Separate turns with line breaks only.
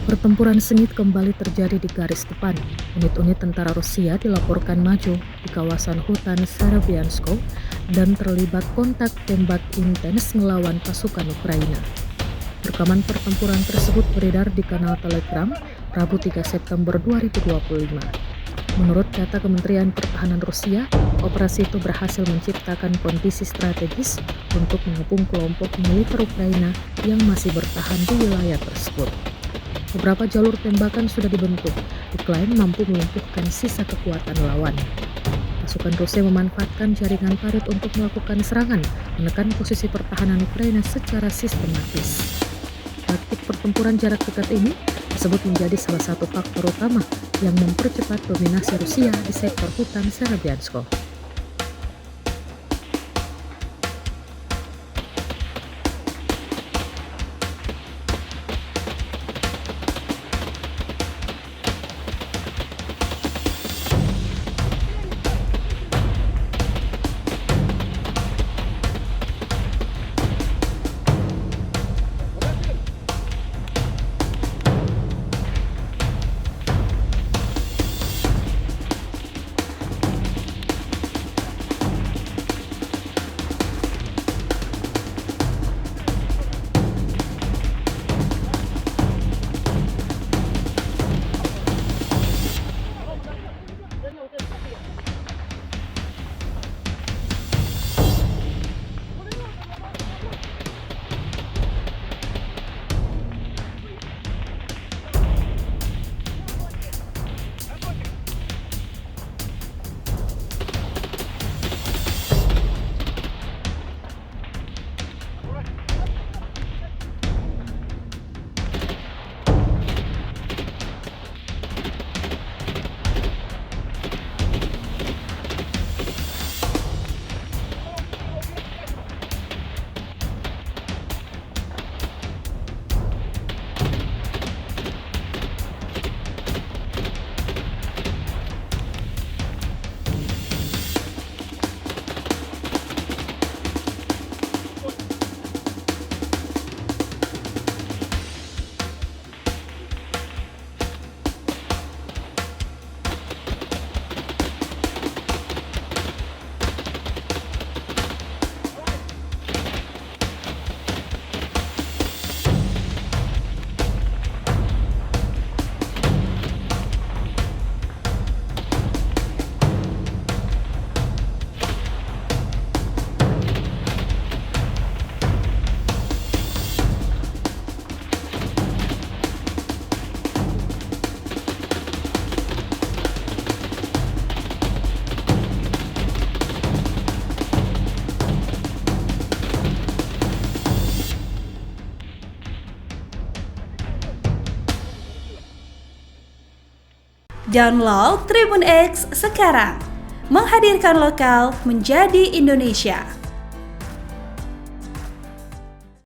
Pertempuran sengit kembali terjadi di garis depan. Unit-unit tentara Rusia dilaporkan maju di kawasan hutan Serebiansko dan terlibat kontak tembak intens melawan pasukan Ukraina. Rekaman pertempuran tersebut beredar di kanal Telegram Rabu 3 September 2025. Menurut data Kementerian Pertahanan Rusia, operasi itu berhasil menciptakan kondisi strategis untuk mengepung kelompok militer Ukraina yang masih bertahan di wilayah tersebut. Beberapa jalur tembakan sudah dibentuk, diklaim mampu melumpuhkan sisa kekuatan lawan. Pasukan Rusia memanfaatkan jaringan parit untuk melakukan serangan, menekan posisi pertahanan Ukraina secara sistematis. Taktik pertempuran jarak dekat ini disebut menjadi salah satu faktor utama yang mempercepat dominasi Rusia di sektor hutan Serebiansko.
Download Tribun X sekarang, menghadirkan lokal menjadi Indonesia.